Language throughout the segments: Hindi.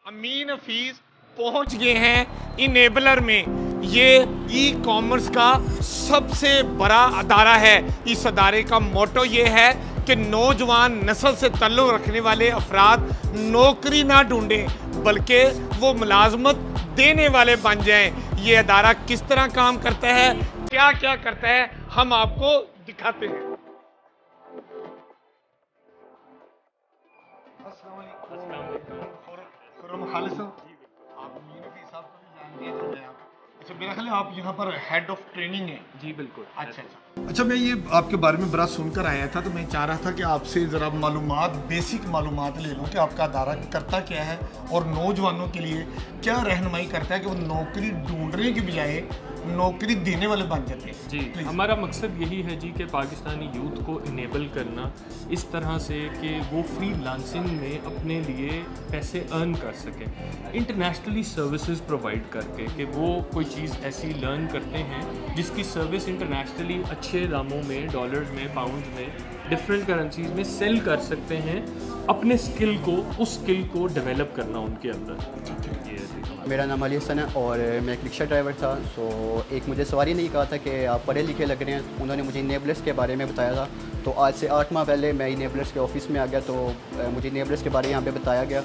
अमीन हफीज पहुंच गए हैं इनेबलर में। ये ई कॉमर्स का सबसे बड़ा अदारा है। इस अदारे का मोटो ये है कि नौजवान नस्ल से ताल्लुक़ रखने वाले अफराद नौकरी ना ढूंढें बल्कि वो मुलाजमत देने वाले बन जाएं। ये अदारा किस तरह काम करता है, क्या क्या करता है, हम आपको दिखाते हैं। अच्छा, मेरा ख्याल है आप यहाँ पर हेड ऑफ ट्रेनिंग है। जी बिल्कुल। अच्छा, मैं ये आपके बारे में बड़ा सुनकर आया था, तो मैं चाह रहा था कि आपसे ज़रा बेसिक मालूमात ले लूँ कि आपका अदारा करता क्या है और नौजवानों के लिए क्या रहनुमाई करता है कि वो नौकरी ढूंढने की बजाय नौकरी देने वाले बन जाते हैं। जी, हमारा मकसद यही है जी कि पाकिस्तानी यूथ को इनेबल करना इस तरह से कि वो फ्रीलांसिंग में अपने लिए पैसे अर्न कर सकें, इंटरनेशनली सर्विसेज प्रोवाइड करके कि वो कोई चीज़ ऐसी लर्न करते हैं जिसकी सर्विस इंटरनेशनली अच्छे दामों में, डॉलर्स में, पाउंड में, डिफरेंट करेंसीज में सेल कर सकते हैं। अपने स्किल को, उस स्किल को डेवलप करना उनके अंदर। मेरा नाम अली हसन है और मैं एक रिक्शा ड्राइवर था। एक मुझे सवारी नहीं कहा था कि आप पढ़े लिखे लग रहे हैं, उन्होंने मुझे इनेबलर्स के बारे में बताया था। तो आज से 8 माह पहले मैं इनेबलर्स के ऑफिस में आ गया, तो मुझे इनेबलर्स के बारे में यहाँ पे बताया गया।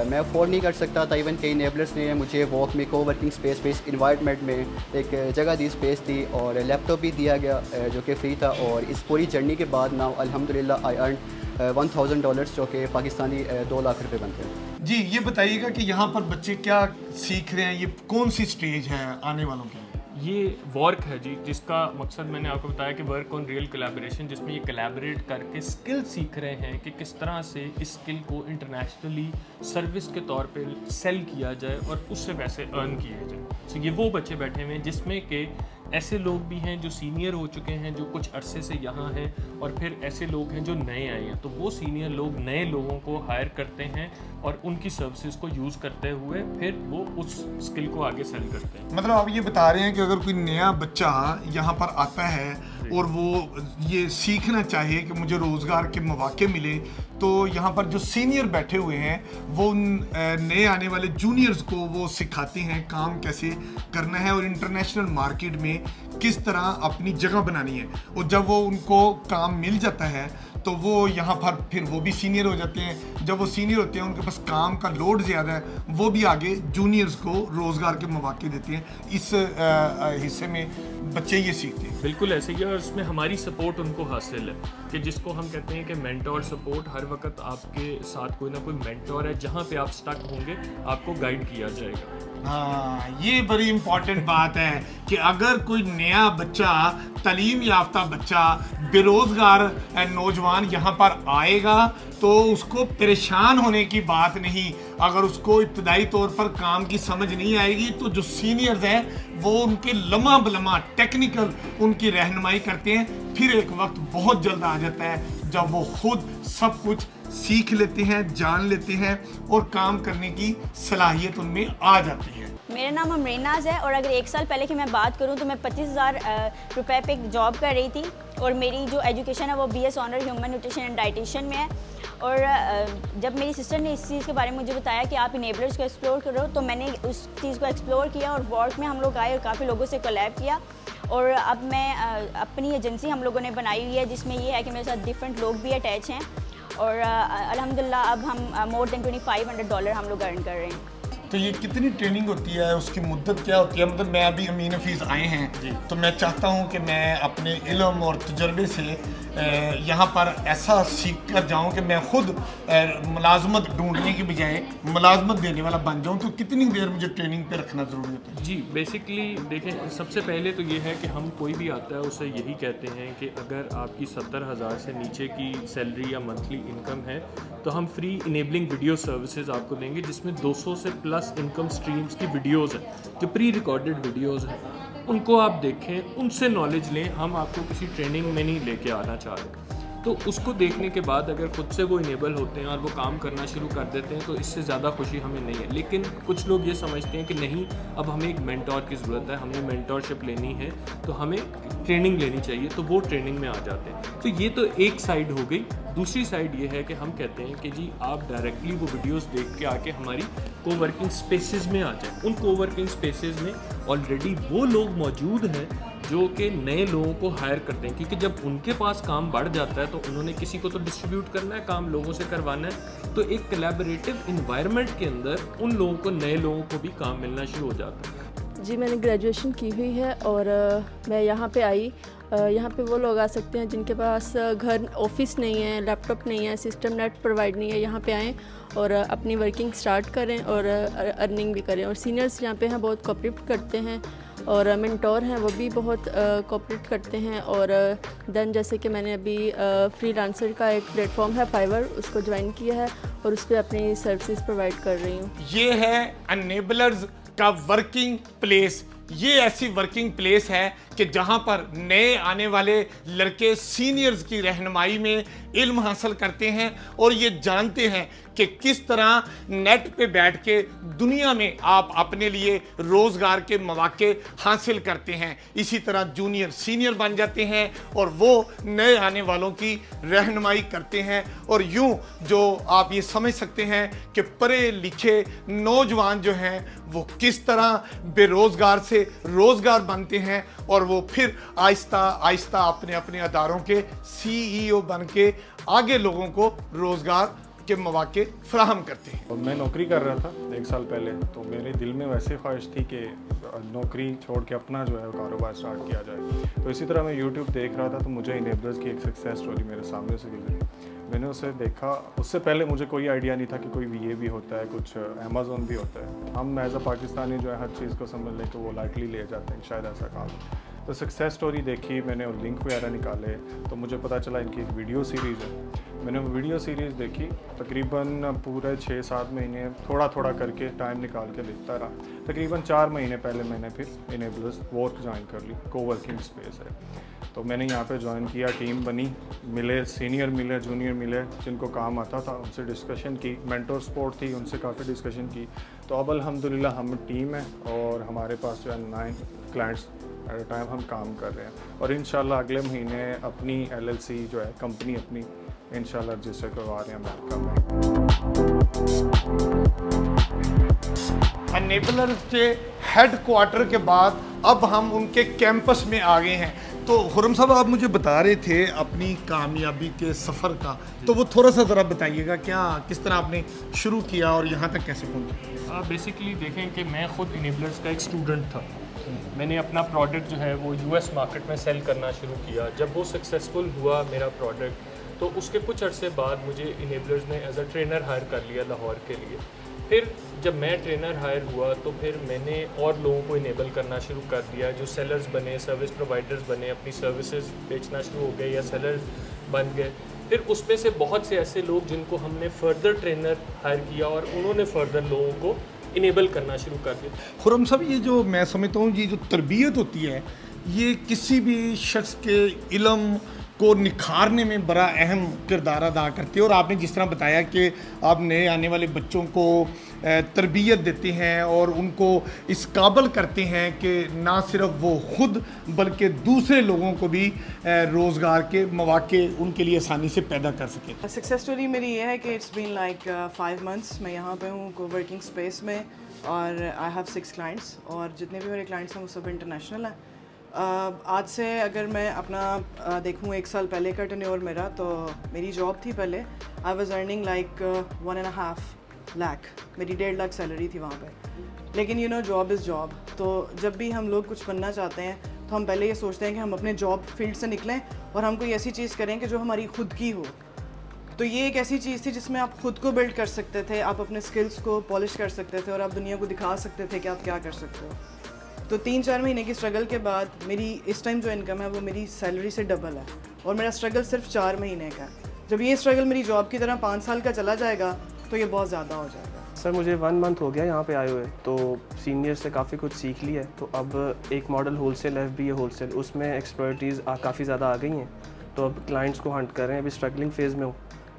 मैं अफोर्ड नहीं कर सकता था, इवन के इनेबलर्स ने मुझे वॉक में को-वर्किंग स्पेस इन्वायरमेंट में एक जगह दी, स्पेस दी और लैपटॉप भी दिया गया जो कि फ्री था। और इस पूरी जर्नी के बाद नाउ अल्हम्दुलिल्लाह आई अर्न $1000 जो कि पाकिस्तानी 2 लाख रुपये बनते हैं। जी, ये बताइएगा कि यहाँ पर बच्चे क्या सीख रहे हैं, ये कौन सी स्टेज है आने वालों के लिए? ये वर्क है जी, जिसका मकसद मैंने आपको बताया कि वर्क ऑन रियल कोलैबोरेशन, जिसमें ये कोलैबोरेट करके स्किल सीख रहे हैं कि किस तरह से इस स्किल को इंटरनेशनली सर्विस के तौर पे सेल किया जाए और उससे पैसे अर्न किए जाए। तो ये वो बच्चे बैठे हुए हैं जिसमें कि ऐसे लोग भी हैं जो सीनियर हो चुके हैं, जो कुछ अरसे से यहाँ हैं, और फिर ऐसे लोग हैं जो नए आए हैं। तो वो सीनियर लोग नए लोगों को हायर करते हैं और उनकी सर्विसेज को यूज़ करते हुए फिर वो उस स्किल को आगे सेल करते हैं। मतलब आप ये बता रहे हैं कि अगर कोई नया बच्चा यहाँ पर आता है और वो ये सीखना चाहे कि मुझे रोज़गार के मौके मिले, तो यहाँ पर जो सीनियर बैठे हुए हैं वो नए आने वाले जूनियर्स को वो सिखाते हैं काम कैसे करना है और इंटरनेशनल मार्केट में किस तरह अपनी जगह बनानी है। और जब वो उनको काम मिल जाता है तो वो यहाँ पर फिर वो भी सीनियर हो जाते हैं। जब वो सीनियर होते हैं, उनके पास काम का लोड ज़्यादा है, वो भी आगे जूनियर्स को रोज़गार के मौके देते हैं। इस हिस्से में बच्चे ये सीखते हैं। बिल्कुल ऐसे ही है, और इसमें हमारी सपोर्ट उनको हासिल है कि जिसको हम कहते हैं कि मेंटोर सपोर्ट। हर वक्त आपके साथ कोई ना कोई मेंटोर है, जहाँ पे आप स्टक होंगे आपको गाइड किया जाएगा। हाँ, ये बड़ी इम्पोर्टेंट बात है कि अगर कोई नया बच्चा, तालीम याफ्ता बच्चा, बेरोज़गार नौजवान यहाँ पर आएगा तो उसको परेशान होने की बात नहीं। अगर उसको इब्तदाई तौर पर काम की समझ नहीं आएगी तो जो सीनियर्स हैं वो उनके लम्हा बलम्हा टेक्निकल उनकी रहनुमाई करते हैं। फिर एक वक्त बहुत जल्द आ जाता है जब वो खुद सब कुछ सीख लेते हैं, जान लेते हैं और काम करने की सलाहियत उनमें आ जाती है। मेरा नाम अमरीन नाज है और अगर 1 साल पहले की मैं बात करूं तो मैं 25,000 रुपये पे एक जॉब कर रही थी और मेरी जो एजुकेशन है वो BS honour human nutrition and dietician में है। और जब मेरी सिस्टर ने इस चीज़ के बारे में मुझे बताया कि आप इनेबलर्स को एक्सप्लोर करो, तो मैंने उस चीज़ को एक्सप्लोर किया और वर्क में हम लोग आए और काफ़ी लोगों से कोलैब किया। और अब मैं अपनी एजेंसी हम लोगों ने बनाई हुई है जिसमें ये है कि मेरे साथ डिफरेंट लोग भी अटैच हैं और अल्हम्दुलिल्लाह अब हम मोर देन $2,500 हम लोग अर्न कर रहे हैं। तो ये कितनी ट्रेनिंग होती है, उसकी मुद्दत क्या होती है? मतलब मैं अभी अमीन हफीज़ आए हैं तो मैं चाहता हूँ कि मैं अपने इल्म और तजर्बे से यहाँ पर ऐसा सीख कर जाऊँ कि मैं खुद मुलाजमत ढूंढने की बजाय मुलाजमत देने वाला बन जाऊँ। तो कितनी देर मुझे ट्रेनिंग पे रखना ज़रूरी होता है? जी, बेसिकली देखें, सबसे पहले तो ये है कि हम कोई भी आता है उसे यही कहते हैं कि अगर आपकी 70,000 से नीचे की सैलरी या मंथली इनकम है तो हम फ्री इनेबलिंग वीडियो सर्विसेज आपको देंगे, जिसमें 200 से प्लस इनकम स्ट्रीम्स की वीडियोज़ हैं जो प्री रिकॉर्डेड वीडियोज़ हैं। उनको आप देखें, उनसे नॉलेज लें। हम आपको किसी ट्रेनिंग में नहीं लेके आना चाह रहे। तो उसको देखने के बाद अगर खुद से वो इनेबल होते हैं और वो काम करना शुरू कर देते हैं तो इससे ज़्यादा खुशी हमें नहीं है। लेकिन कुछ लोग ये समझते हैं कि नहीं, अब हमें एक मेंटोर की ज़रूरत है, हमें मेंटोरशिप लेनी है, तो हमें ट्रेनिंग लेनी चाहिए, तो वो ट्रेनिंग में आ जाते हैं। तो ये तो एक साइड हो गई। दूसरी साइड ये है कि हम कहते हैं कि जी आप डायरेक्टली वो वीडियोस देख के आके हमारी कोवर्किंग स्पेसेस में आ जाएं। उन कोवर्किंग स्पेसेस में ऑलरेडी वो लोग मौजूद हैं जो कि नए लोगों को हायर करते हैं, क्योंकि जब उनके पास काम बढ़ जाता है तो उन्होंने किसी को तो डिस्ट्रीब्यूट करना है, काम लोगों से करवाना है। तो एक कोलैबोरेटिव इन्वायरमेंट के अंदर उन लोगों को, नए लोगों को भी काम मिलना शुरू हो जाता है। जी, मैंने ग्रेजुएशन की हुई है और मैं यहाँ पे आई। यहाँ पे वो लोग आ सकते हैं जिनके पास घर ऑफिस नहीं है, लैपटॉप नहीं है, सिस्टम नेट प्रोवाइड नहीं है। यहाँ पे आएँ और अपनी वर्किंग स्टार्ट करें और अर्निंग भी करें। और सीनियर्स यहाँ पे हैं बहुत कोऑपरेट करते हैं और मेंटोर हैं वो भी बहुत कोऑपरेट करते हैं। और देन जैसे कि मैंने अभी फ्रीलांसर का एक प्लेटफॉर्म है फाइवर, उसको ज्वाइन किया है और उस पर अपनी सर्विसेज प्रोवाइड कर रही हूँ। ये है अनेबलर्स का वर्किंग प्लेस। ये ऐसी वर्किंग प्लेस है कि जहां पर नए आने वाले लड़के सीनियर्स की रहनुमाई में इल्म हासिल करते हैं और ये जानते हैं कि किस तरह नेट पे बैठ के दुनिया में आप अपने लिए रोज़गार के मौके हासिल करते हैं। इसी तरह जूनियर सीनियर बन जाते हैं और वो नए आने वालों की रहनुमाई करते हैं। और यूं जो आप ये समझ सकते हैं कि पढ़े लिखे नौजवान जो हैं वो किस तरह बेरोज़गार से रोज़गार बनते हैं और वो फिर आहिस्ता आहिस्ता अपने अपने अदारों के CEO बन के आगे लोगों को रोज़गार के मौके फराहम करते हैं। मैं नौकरी कर रहा था 1 साल पहले, तो मेरे दिल में वैसे ख्वाहिश थी कि नौकरी छोड़ के अपना जो है कारोबार स्टार्ट किया जाए। तो इसी तरह मैं YouTube देख रहा था तो मुझे इनेबलर्स की एक सक्सेस स्टोरी मेरे सामने से गुजरी। मैंने उसे देखा। उससे पहले मुझे कोई आइडिया नहीं था कि कोई ये भी होता है, कुछ अमेज़ॉन भी होता है। हम एज अ पाकिस्तानी जो है हर चीज़ को समझ लें तो वो लाइटली ले जाते हैं, शायद ऐसा काम। तो सक्सेस स्टोरी देखी मैंने और लिंक वगैरह निकाले तो मुझे पता चला इनकी एक वीडियो सीरीज़ है। मैंने वो वीडियो सीरीज़ देखी, तकरीबन पूरे 6-7 महीने थोड़ा थोड़ा करके टाइम निकाल के देखता रहा। तकरीबन 4 महीने पहले मैंने फिर इनेबलर्स वर्क ज्वाइन कर ली। कोवर्किंग स्पेस है तो मैंने यहाँ पे ज्वाइन किया, टीम बनी, मिले सीनियर मिले, जूनियर मिले, जिनको काम आता था उनसे डिस्कशन की, मेंटोर सपोर्ट थी उनसे काफ़ी डिस्कशन की। तो अब अल्हम्दुलिल्लाह हम टीम है और हमारे पास जो है 9 क्लाइंट्स एट अ टाइम हम काम कर रहे हैं। और इंशाल्लाह अगले महीने अपनी LLC जो है कंपनी अपनी इंशाल्लाह रजिस्टर करवा रहे हैं अमेरिका में। अनेबलर के हेडक्वार्टर के बाद अब हम उनके कैंपस में आ गए हैं। तो खुरम साहब, आप मुझे बता रहे थे अपनी कामयाबी के सफ़र का, तो वो थोड़ा सा ज़रा बताइएगा, क्या किस तरह आपने शुरू किया और यहाँ तक कैसे पहुँचे? बेसिकली देखें कि मैं ख़ुद इनेबलर्स का एक स्टूडेंट था। मैंने अपना प्रोडक्ट जो है वो US मार्केट में सेल करना शुरू किया। जब वो सक्सेसफुल हुआ मेरा प्रोडक्ट, तो उसके कुछ अरसे बाद मुझे इनेबलर्स ने एज अ ट्रेनर हायर कर लिया लाहौर के लिए। फिर जब मैं ट्रेनर हायर हुआ तो फिर मैंने और लोगों को इनेबल करना शुरू कर दिया, जो सेलर्स बने, सर्विस प्रोवाइडर्स बने, अपनी सर्विसेज बेचना शुरू हो गए या सेलर्स बन गए। फिर उसमें से बहुत से ऐसे लोग जिनको हमने फर्दर ट्रेनर हायर किया और उन्होंने फर्दर लोगों को इनेबल करना शुरू कर दिया। खुरम साहब, ये जो मैं समझता हूँ ये जो तरबियत होती है ये किसी भी शख्स के इल्म को निखारने में बड़ा अहम किरदार अदा करती है। और आपने जिस तरह बताया कि आप नए आने वाले बच्चों को तरबियत देते हैं और उनको इस काबिल करते हैं कि ना सिर्फ वो खुद बल्कि दूसरे लोगों को भी रोज़गार के मौके उनके लिए आसानी से पैदा कर सकें। सक्सेस स्टोरी मेरी ये है कि इट्स बीन लाइक 5 मंथ्स मैं यहाँ पे हूँ कोवर्किंग स्पेस में और आई हैव 6 क्लाइंट्स और जितने भी मेरे क्लाइंट्स हैं वो सब इंटरनेशनल हैं। आज से अगर मैं अपना देखूँ 1 साल पहले का टेन्योर मेरा, तो मेरी जॉब थी पहले, I was earning like 1.5 lakh, मेरी 1.5 लाख सैलरी थी वहाँ पे। लेकिन you know job is job, तो जब भी हम लोग कुछ बनना चाहते हैं तो हम पहले ये सोचते हैं कि हम अपने जॉब फील्ड से निकलें और हम कोई ऐसी चीज़ करें कि जो हमारी खुद की हो। तो ये एक ऐसी चीज़ थी जिसमें आप खुद को बिल्ड कर सकते थे, आप अपने स्किल्स को पॉलिश कर सकते थे और आप दुनिया को दिखा सकते थे कि आप क्या कर सकते हो। तो 3-4 महीने की स्ट्रगल के बाद मेरी इस टाइम जो इनकम है वो मेरी सैलरी से डबल है और मेरा स्ट्रगल सिर्फ 4 महीने का है। जब ये स्ट्रगल मेरी जॉब की तरह 5 साल का चला जाएगा तो ये बहुत ज़्यादा हो जाएगा। सर मुझे 1 मंथ हो गया यहाँ पे आए हुए, तो सीनियर से काफ़ी कुछ सीख लिया है। तो अब एक मॉडल होलसेल FBA होलसेल, उसमें एक्सपर्टीज़ काफ़ी ज़्यादा आ गई हैं। तो अब क्लाइंट्स को हंट कर रहे हैं, अभी स्ट्रगलिंग फेज़ में हूँ,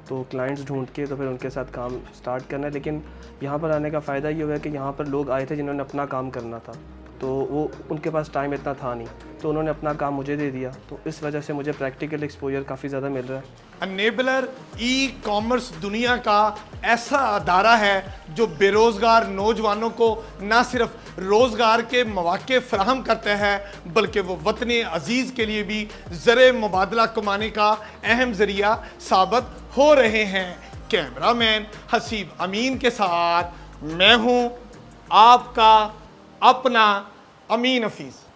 तो क्लाइंट्स ढूंढ के तो फिर उनके साथ काम स्टार्ट करना है। लेकिन यहाँ पर आने का फ़ायदा ये हुआ कि यहाँ पर लोग आए थे जिन्होंने अपना काम करना था, तो वो उनके पास टाइम इतना था नहीं, तो उन्होंने अपना काम मुझे दे दिया, तो इस वजह से मुझे प्रैक्टिकल एक्सपोजर काफ़ी ज़्यादा मिल रहा है। अनेबलर ई कॉमर्स दुनिया का ऐसा अदारा है जो बेरोज़गार नौजवानों को न सिर्फ रोज़गार के मौके फराहम करता है बल्कि वो वतन अजीज़ के लिए भी ज़र मुबादला कमाने का अहम ज़रिया साबित हो रहे हैं। कैमरामैन हसीब अमीन के साथ मैं हूँ आपका अपना अमीन हफीज़।